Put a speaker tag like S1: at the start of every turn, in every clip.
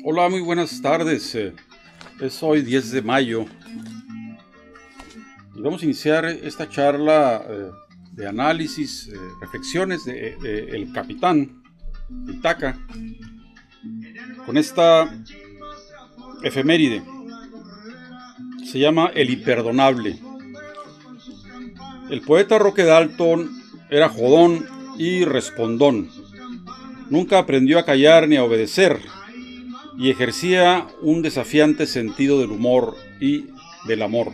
S1: Hola, muy buenas tardes. Es hoy 10 de mayo y vamos a iniciar esta charla de análisis, reflexiones de El Capitán Itaca con esta efeméride. Se llama El Imperdonable. El poeta Roque Dalton era jodón y respondón. Nunca aprendió a callar ni a obedecer y ejercía un desafiante sentido del humor y del amor.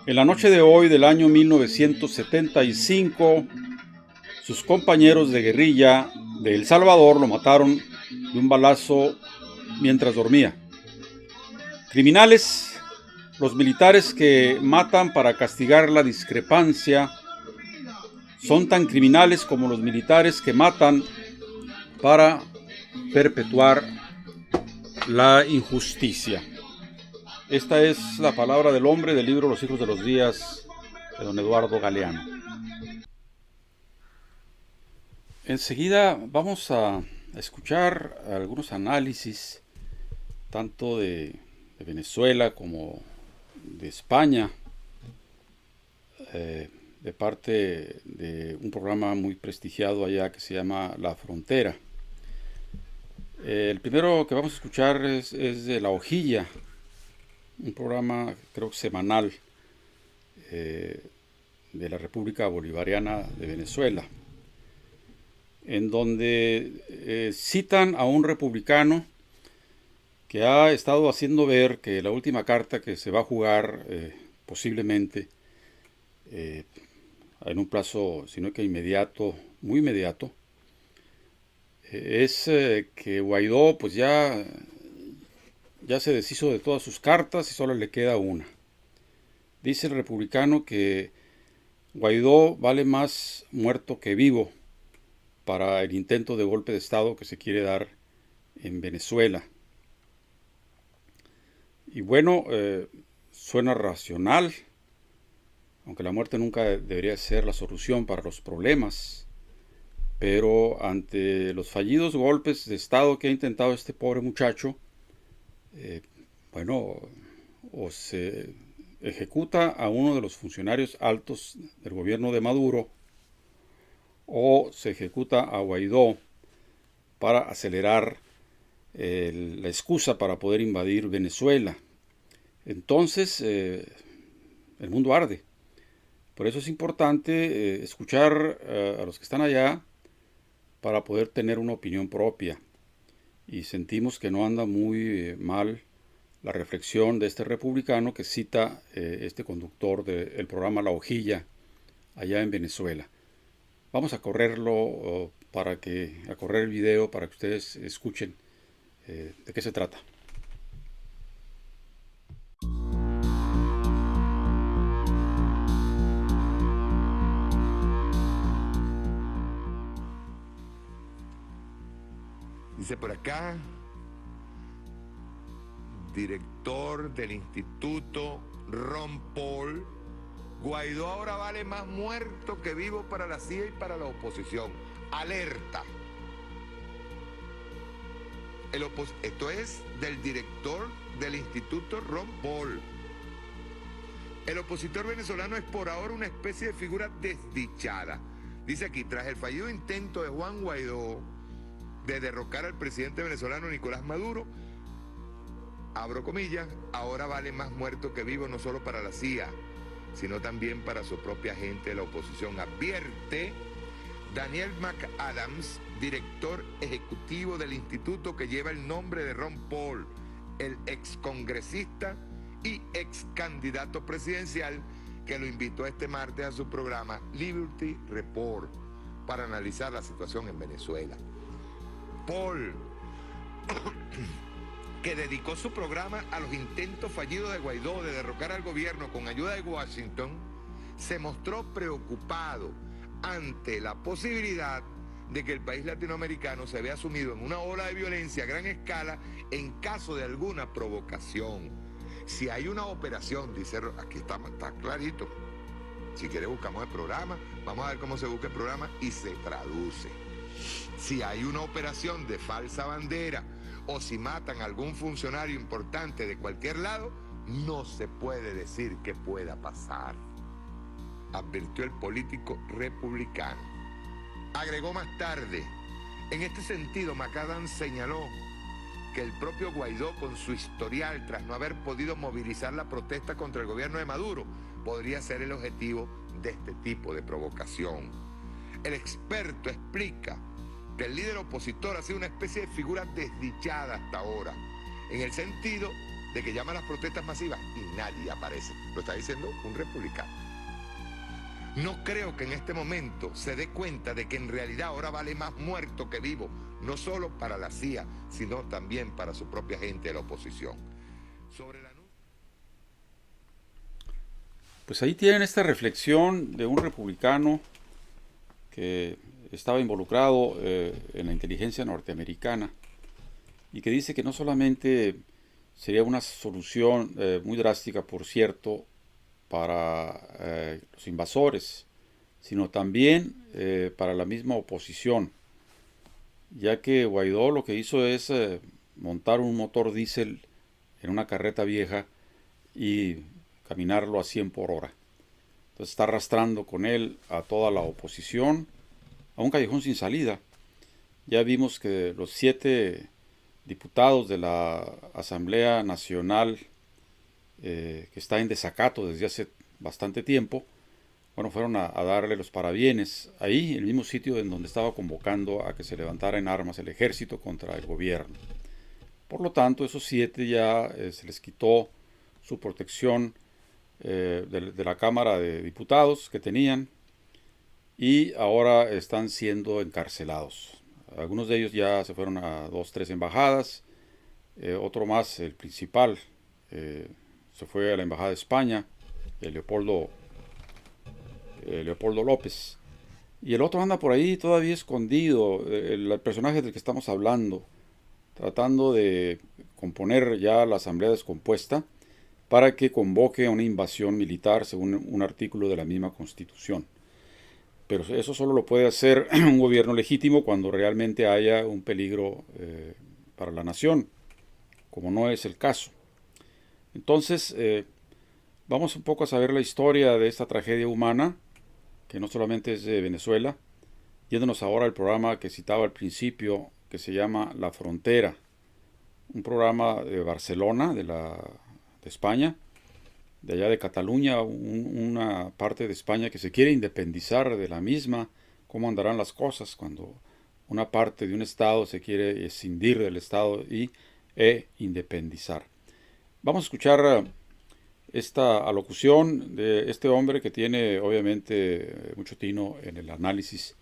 S1: En la noche de hoy del año 1975, sus compañeros de guerrilla de El Salvador lo mataron de un balazo mientras dormía. Criminales, los militares que matan para castigar la discrepancia, son tan criminales como los militares que matan para perpetuar la injusticia. Esta es la palabra del hombre del libro Los hijos de los días de don Eduardo Galeano. Enseguida vamos a escuchar algunos análisis tanto de Venezuela como de España, de parte de un programa muy prestigiado allá que se llama La Frontera. El primero que vamos a escuchar es de La Hojilla, un programa creo que semanal de la República Bolivariana de Venezuela, en donde citan a un republicano que ha estado haciendo ver que la última carta que se va a jugar posiblemente en un plazo, si no que inmediato, muy inmediato, es que Guaidó pues ya se deshizo de todas sus cartas y solo le queda una. Dice el republicano que Guaidó vale más muerto que vivo para el intento de golpe de Estado que se quiere dar en Venezuela. Y bueno, suena racional, aunque la muerte nunca debería ser la solución para los problemas. Pero ante los fallidos golpes de Estado que ha intentado este pobre muchacho, o se ejecuta a uno de los funcionarios altos del gobierno de Maduro, o se ejecuta a Guaidó para acelerar la excusa para poder invadir Venezuela. Entonces, el mundo arde. Por eso es importante escuchar a los que están allá para poder tener una opinión propia. Y sentimos que no anda muy mal la reflexión de este republicano que cita este conductor del programa La Hojilla allá en Venezuela. Vamos a correrlo a correr el video para que ustedes escuchen de qué se trata.
S2: Dice por acá, director del Instituto Ron Paul, Guaidó ahora vale más muerto que vivo para la CIA y para la oposición. Alerta. Esto es del director del Instituto Ron Paul. El opositor venezolano es por ahora una especie de figura desdichada. Dice aquí, tras el fallido intento de Juan Guaidó de derrocar al presidente venezolano Nicolás Maduro, abro comillas, ahora vale más muerto que vivo no solo para la CIA, sino también para su propia gente de la oposición, advierte Daniel McAdams, director ejecutivo del instituto que lleva el nombre de Ron Paul, el excongresista y ex candidato presidencial que lo invitó este martes a su programa Liberty Report para analizar la situación en Venezuela. Paul, que dedicó su programa a los intentos fallidos de Guaidó de derrocar al gobierno con ayuda de Washington, se mostró preocupado ante la posibilidad de que el país latinoamericano se vea sumido en una ola de violencia a gran escala en caso de alguna provocación. Si hay una operación, dice, aquí está clarito, si quiere buscamos el programa, vamos a ver cómo se busca el programa y se traduce. Si hay una operación de falsa bandera o si matan a algún funcionario importante de cualquier lado, no se puede decir que pueda pasar, advirtió el político republicano. Agregó más tarde: en este sentido, McAdams señaló que el propio Guaidó, con su historial tras no haber podido movilizar la protesta contra el gobierno de Maduro, podría ser el objetivo de este tipo de provocación. El experto explica que el líder opositor ha sido una especie de figura desdichada hasta ahora, en el sentido de que llama a las protestas masivas y nadie aparece. Lo está diciendo un republicano. No creo que en este momento se dé cuenta de que en realidad ahora vale más muerto que vivo, no solo para la CIA, sino también para su propia gente de la oposición. Sobre la...
S1: Pues ahí tienen esta reflexión de un republicano que estaba involucrado en la inteligencia norteamericana y que dice que no solamente sería una solución muy drástica, por cierto, para los invasores, sino también para la misma oposición, ya que Guaidó lo que hizo es montar un motor diésel en una carreta vieja y caminarlo a 100 por hora. Entonces está arrastrando con él a toda la oposición a un callejón sin salida. Ya vimos que los 7 diputados de la Asamblea Nacional, que está en desacato desde hace bastante tiempo, bueno, fueron a darle los parabienes ahí, en el mismo sitio en donde estaba convocando a que se levantara en armas el ejército contra el gobierno. Por lo tanto, esos 7 ya se les quitó su protección de la Cámara de Diputados que tenían y ahora están siendo encarcelados. Algunos de ellos ya se fueron a 2, 3 embajadas, otro más, el principal, se fue a la Embajada de España, Leopoldo López, y el otro anda por ahí todavía escondido, el personaje del que estamos hablando, tratando de componer ya la asamblea descompuesta para que convoque a una invasión militar según un artículo de la misma Constitución. Pero eso solo lo puede hacer un gobierno legítimo cuando realmente haya un peligro para la nación, como no es el caso. Entonces, vamos un poco a saber la historia de esta tragedia humana, que no solamente es de Venezuela, yéndonos ahora al programa que citaba al principio, que se llama La Frontera, un programa de Barcelona, de España, de allá de Cataluña, una parte de España que se quiere independizar de la misma. ¿Cómo andarán las cosas cuando una parte de un estado se quiere escindir del estado e independizar? Vamos a escuchar esta alocución de este hombre que tiene obviamente mucho tino en el análisis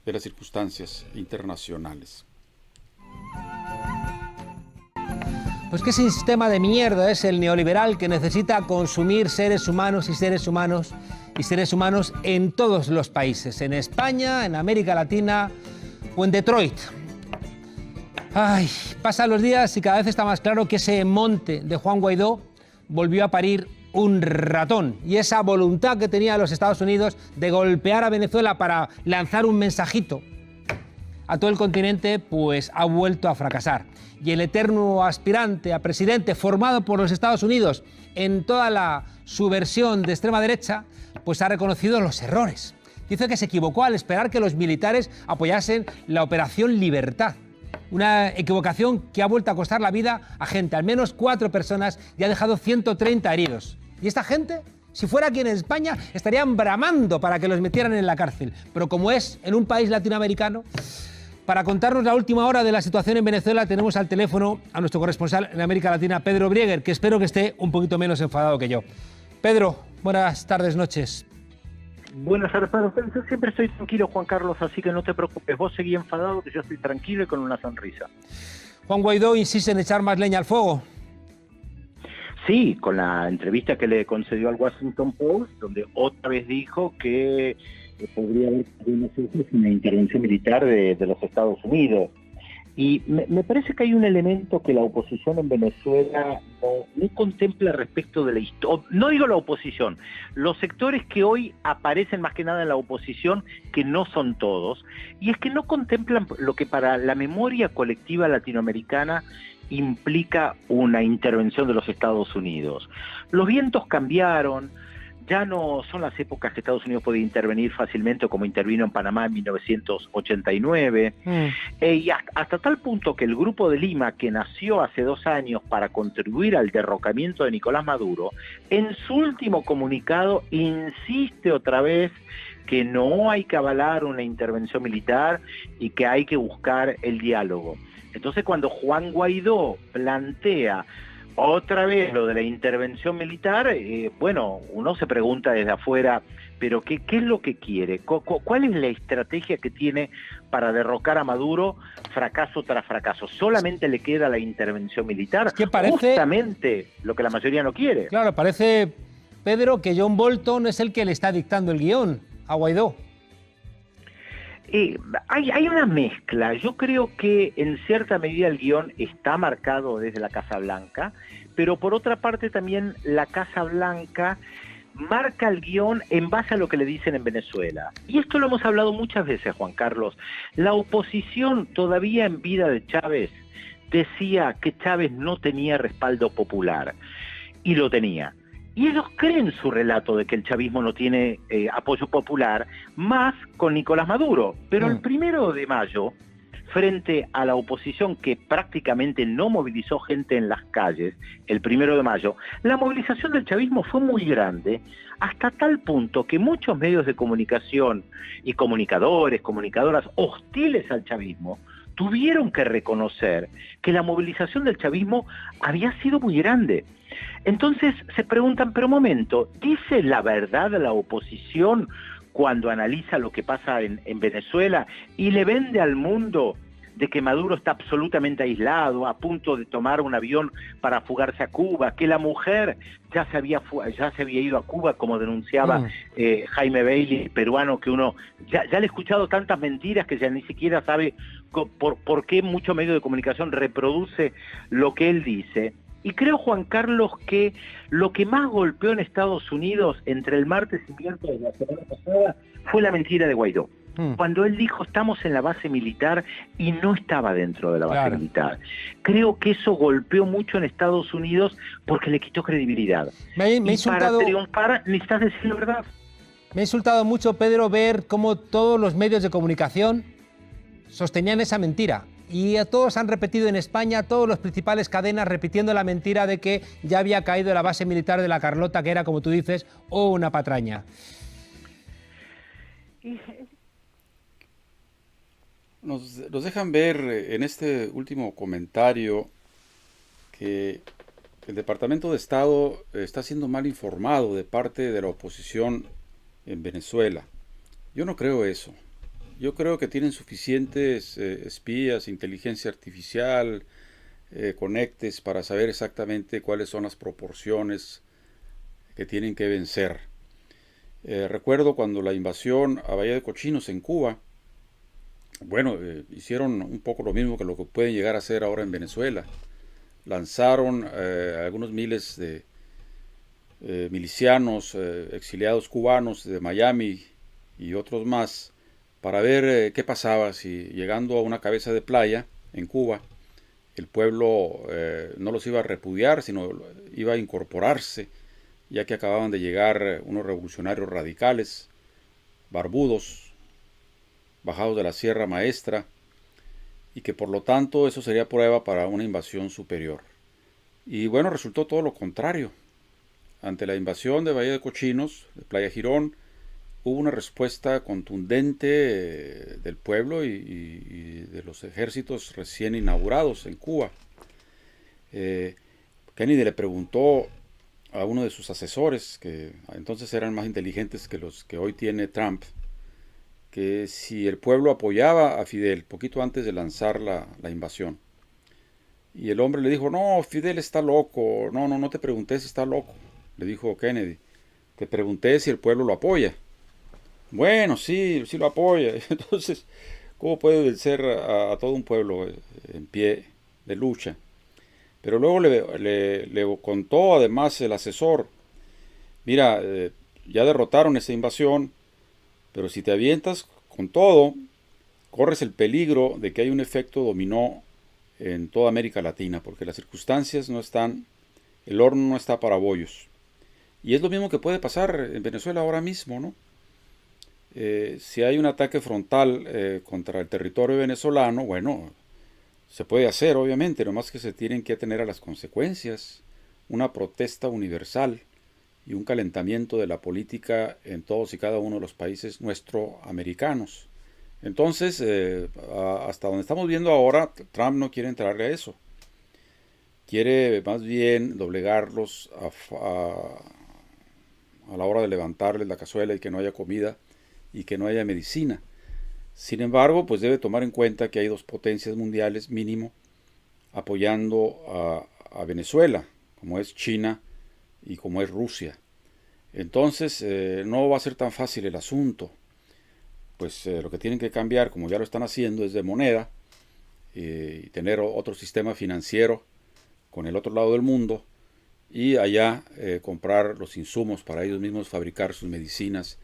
S1: de las circunstancias internacionales.
S3: Pues qué sistema de mierda es el neoliberal que necesita consumir seres humanos y seres humanos y seres humanos en todos los países, en España, en América Latina o en Detroit. Ay, pasan los días y cada vez está más claro que ese monte de Juan Guaidó volvió a parir un ratón, y esa voluntad que tenía los Estados Unidos de golpear a Venezuela para lanzar un mensajito a todo el continente, pues ha vuelto a fracasar. Y el eterno aspirante a presidente formado por los Estados Unidos en toda su versión de extrema derecha, pues ha reconocido los errores. Dice que se equivocó al esperar que los militares apoyasen la Operación Libertad. Una equivocación que ha vuelto a costar la vida a gente, al menos 4 personas, y ha dejado 130 heridos. ¿Y esta gente? Si fuera aquí en España, estarían bramando para que los metieran en la cárcel. Pero como es en un país latinoamericano, para contarnos la última hora de la situación en Venezuela tenemos al teléfono a nuestro corresponsal en América Latina, Pedro Brieger, que espero que esté un poquito menos enfadado que yo. Pedro, buenas tardes, noches.
S4: Buenas tardes, Pedro. Yo siempre estoy tranquilo, Juan Carlos, así que no te preocupes. Vos seguí enfadado, que yo estoy tranquilo y con una sonrisa.
S3: Juan Guaidó insiste en echar más leña al fuego.
S4: Sí, con la entrevista que le concedió al Washington Post, donde otra vez dijo que podría haber una intervención militar de los Estados Unidos. Y me parece que hay un elemento que la oposición en Venezuela no contempla respecto de la historia. No digo la oposición, los sectores que hoy aparecen más que nada en la oposición, que no son todos, y es que no contemplan lo que para la memoria colectiva latinoamericana implica una intervención de los Estados Unidos. Los vientos cambiaron, ya no son las épocas que Estados Unidos puede intervenir fácilmente como intervino en Panamá en 1989, y hasta tal punto que el Grupo de Lima, que nació hace 2 años para contribuir al derrocamiento de Nicolás Maduro, en su último comunicado insiste otra vez que no hay que avalar una intervención militar y que hay que buscar el diálogo. Entonces, cuando Juan Guaidó plantea otra vez lo de la intervención militar, bueno, uno se pregunta desde afuera, pero ¿qué es lo que quiere? ¿Cuál es la estrategia que tiene para derrocar a Maduro fracaso tras fracaso? ¿Solamente le queda la intervención militar?
S3: Es que parece
S4: justamente lo que la mayoría no quiere.
S3: Claro, parece, Pedro, que John Bolton es el que le está dictando el guión a Guaidó.
S4: Hay una mezcla. Yo creo que en cierta medida el guión está marcado desde la Casa Blanca, pero por otra parte también la Casa Blanca marca el guión en base a lo que le dicen en Venezuela. Y esto lo hemos hablado muchas veces, Juan Carlos. La oposición todavía en vida de Chávez decía que Chávez no tenía respaldo popular, y lo tenía. Y ellos creen su relato de que el chavismo no tiene apoyo popular, más con Nicolás Maduro. Pero el 1 de mayo, frente a la oposición que prácticamente no movilizó gente en las calles, el 1 de mayo, la movilización del chavismo fue muy grande, hasta tal punto que muchos medios de comunicación y comunicadores, comunicadoras hostiles al chavismo, tuvieron que reconocer que la movilización del chavismo había sido muy grande. Entonces se preguntan, pero un momento, ¿dice la verdad la oposición cuando analiza lo que pasa en Venezuela y le vende al mundo de que Maduro está absolutamente aislado, a punto de tomar un avión para fugarse a Cuba, que la mujer ya se había ido a Cuba, como denunciaba Jaime Bailey, peruano, que uno ya le ha escuchado tantas mentiras que ya ni siquiera sabe por qué mucho medio de comunicación reproduce lo que él dice? Y creo, Juan Carlos, que lo que más golpeó en Estados Unidos entre el martes y miércoles de la semana pasada fue la mentira de Guaidó. Cuando él dijo, estamos en la base militar, y no estaba dentro de la base militar. Creo que eso golpeó mucho en Estados Unidos porque le quitó credibilidad. Para triunfar necesitas decir la verdad.
S3: Me ha insultado mucho, Pedro, ver cómo todos los medios de comunicación sostenían esa mentira. Y a todos han repetido en España, todas las principales cadenas repitiendo la mentira de que ya había caído la base militar de la Carlota, que era, como tú dices, una patraña.
S1: Nos dejan ver en este último comentario que el Departamento de Estado está siendo mal informado de parte de la oposición en Venezuela. Yo no creo eso. Yo creo que tienen suficientes espías, inteligencia artificial, conectes para saber exactamente cuáles son las proporciones que tienen que vencer. Recuerdo cuando la invasión a Bahía de Cochinos en Cuba, bueno, hicieron un poco lo mismo que lo que pueden llegar a hacer ahora en Venezuela. Lanzaron algunos miles de milicianos, exiliados cubanos de Miami y otros más, para ver qué pasaba si, llegando a una cabeza de playa en Cuba, el pueblo no los iba a repudiar, sino iba a incorporarse, ya que acababan de llegar unos revolucionarios radicales, barbudos, bajados de la Sierra Maestra, y que por lo tanto eso sería prueba para una invasión superior. Y bueno, resultó todo lo contrario. Ante la invasión de Bahía de Cochinos, de Playa Girón, hubo una respuesta contundente del pueblo y de los ejércitos recién inaugurados en Cuba. Kennedy le preguntó a uno de sus asesores, que entonces eran más inteligentes que los que hoy tiene Trump, que si el pueblo apoyaba a Fidel poquito antes de lanzar la invasión. Y el hombre le dijo, no, Fidel está loco, no te pregunté si está loco, le dijo Kennedy, te pregunté si el pueblo lo apoya. Bueno, sí lo apoya. Entonces, ¿cómo puede vencer a todo un pueblo en pie de lucha? Pero luego le contó además el asesor, mira, ya derrotaron esa invasión, pero si te avientas con todo, corres el peligro de que haya un efecto dominó en toda América Latina, porque las circunstancias no están, el horno no está para bollos. Y es lo mismo que puede pasar en Venezuela ahora mismo, ¿no? Si hay un ataque frontal contra el territorio venezolano, bueno, se puede hacer, obviamente, nomás que se tienen que atener a las consecuencias. Una protesta universal y un calentamiento de la política en todos y cada uno de los países nuestroamericanos. Entonces, hasta donde estamos viendo ahora, Trump no quiere entrarle a eso. Quiere más bien doblegarlos a la hora de levantarles la cazuela y que no haya comida y que no haya medicina. Sin embargo, pues debe tomar en cuenta que hay dos potencias mundiales mínimo apoyando a Venezuela, como es China y como es Rusia. Entonces, no va a ser tan fácil el asunto. Pues lo que tienen que cambiar, como ya lo están haciendo, es de moneda y tener otro sistema financiero con el otro lado del mundo y allá comprar los insumos para ellos mismos fabricar sus medicinas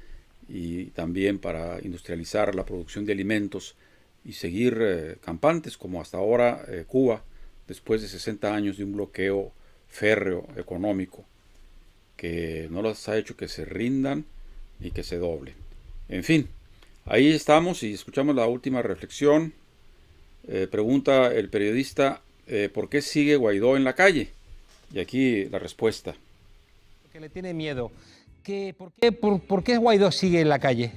S1: y también para industrializar la producción de alimentos y seguir campantes como hasta ahora Cuba, después de 60 años de un bloqueo férreo económico que no los ha hecho que se rindan y que se doblen. En fin, ahí estamos y escuchamos la última reflexión. Pregunta el periodista, ¿por qué sigue Guaidó en la calle? Y aquí la respuesta.
S3: Que le tiene miedo. ¿Por qué Guaidó sigue en la calle?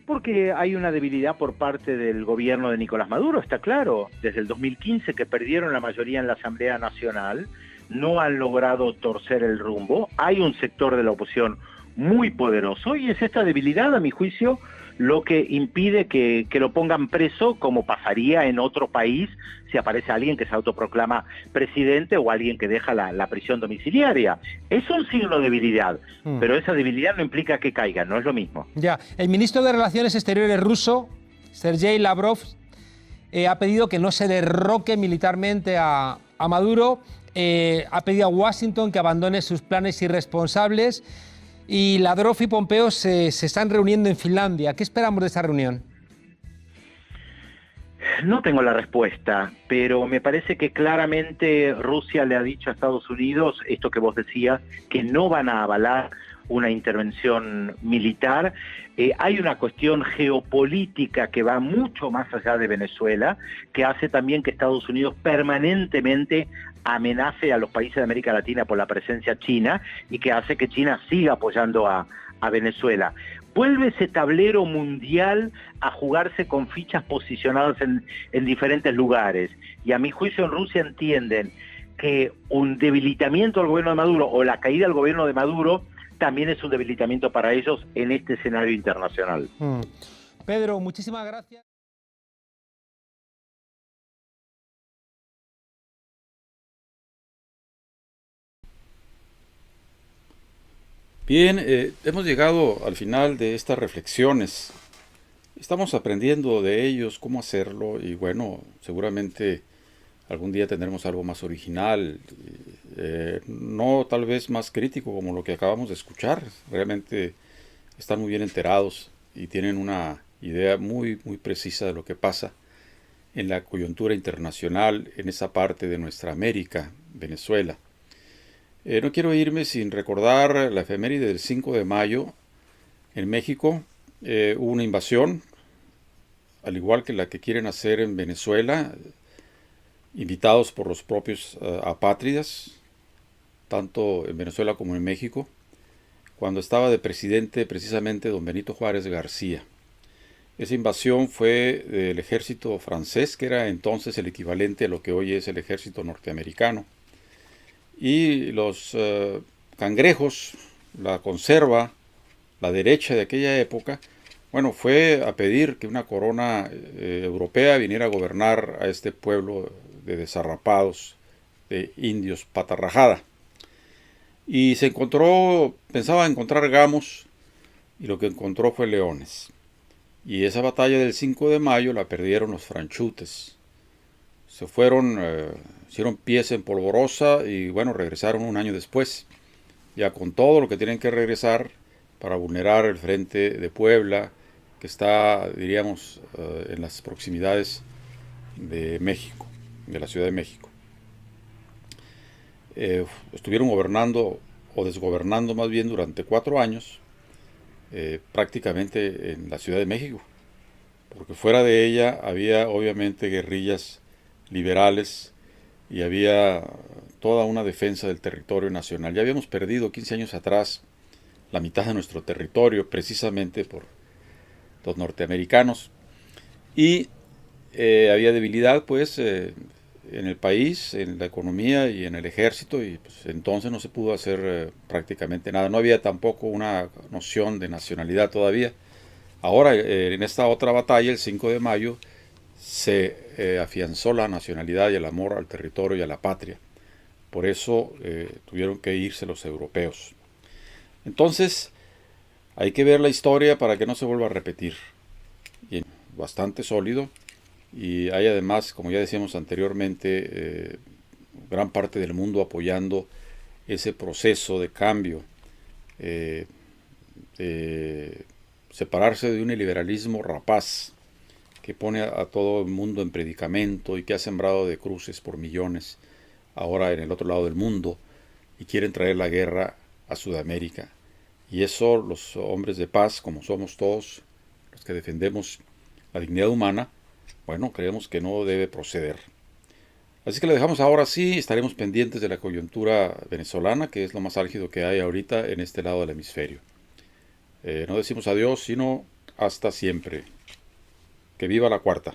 S4: Porque hay una debilidad por parte del gobierno de Nicolás Maduro, está claro. Desde el 2015 que perdieron la mayoría en la Asamblea Nacional, no han logrado torcer el rumbo. Hay un sector de la oposición muy poderoso y es esta debilidad, a mi juicio, lo que impide que lo pongan preso, como pasaría en otro país si aparece alguien que se autoproclama presidente o alguien que deja la prisión domiciliaria. Es un signo de debilidad, pero esa debilidad no implica que caiga, no es lo mismo.
S3: Ya, el ministro de Relaciones Exteriores ruso, Sergei Lavrov, ha pedido que no se derroque militarmente a Maduro, ha pedido a Washington que abandone sus planes irresponsables. Y Lavrov y Pompeo se están reuniendo en Finlandia. ¿Qué esperamos de esta reunión?
S4: No tengo la respuesta, pero me parece que claramente Rusia le ha dicho a Estados Unidos, esto que vos decías, que no van a avalar una intervención militar. Hay una cuestión geopolítica que va mucho más allá de Venezuela, que hace también que Estados Unidos permanentemente amenace a los países de América Latina por la presencia china y que hace que China siga apoyando a Venezuela. Vuelve ese tablero mundial a jugarse con fichas posicionadas en diferentes lugares. Y a mi juicio en Rusia entienden que un debilitamiento del gobierno de Maduro o la caída del gobierno de Maduro también es un debilitamiento para ellos en este escenario internacional.
S3: Pedro, muchísimas gracias.
S1: Bien, hemos llegado al final de estas reflexiones. Estamos aprendiendo de ellos cómo hacerlo y bueno, seguramente algún día tendremos algo más original, no tal vez más crítico como lo que acabamos de escuchar. Realmente están muy bien enterados y tienen una idea muy, muy precisa de lo que pasa en la coyuntura internacional en esa parte de nuestra América, Venezuela. No quiero irme sin recordar la efeméride del 5 de mayo. En México hubo una invasión, al igual que la que quieren hacer en Venezuela, invitados por los propios apátridas, tanto en Venezuela como en México, cuando estaba de presidente precisamente don Benito Juárez García. Esa invasión fue del ejército francés, que era entonces el equivalente a lo que hoy es el ejército norteamericano. Y los cangrejos, la conserva, la derecha de aquella época, bueno, fue a pedir que una corona europea viniera a gobernar a este pueblo de desarrapados, de indios pata rajada. Y se encontró, pensaba encontrar gamos, y lo que encontró fue leones. Y esa batalla del 5 de mayo la perdieron los franchutes. Se fueron, hicieron pies en polvorosa y bueno, regresaron un año después, ya con todo lo que tienen que regresar para vulnerar el frente de Puebla, que está, diríamos, en las proximidades de México, de la Ciudad de México. Estuvieron gobernando, o desgobernando más bien, durante 4 años, prácticamente en la Ciudad de México, porque fuera de ella había obviamente guerrillas liberales y había toda una defensa del territorio nacional. Ya habíamos perdido 15 años atrás la mitad de nuestro territorio, precisamente por los norteamericanos, y había debilidad pues en el país, en la economía y en el ejército, y pues, entonces no se pudo hacer prácticamente nada. No había tampoco una noción de nacionalidad todavía. Ahora, en esta otra batalla, el 5 de mayo, se afianzó la nacionalidad y el amor al territorio y a la patria. Por eso tuvieron que irse los europeos. Entonces, hay que ver la historia para que no se vuelva a repetir. Y bastante sólido. Y hay además, como ya decíamos anteriormente, gran parte del mundo apoyando ese proceso de cambio, de separarse de un liberalismo rapaz que pone a todo el mundo en predicamento y que ha sembrado de cruces por millones ahora en el otro lado del mundo, y quieren traer la guerra a Sudamérica. Y eso los hombres de paz, como somos todos, los que defendemos la dignidad humana, bueno, creemos que no debe proceder. Así que lo dejamos ahora sí, estaremos pendientes de la coyuntura venezolana, que es lo más álgido que hay ahorita en este lado del hemisferio. No decimos adiós, sino hasta siempre. Que viva la cuarta.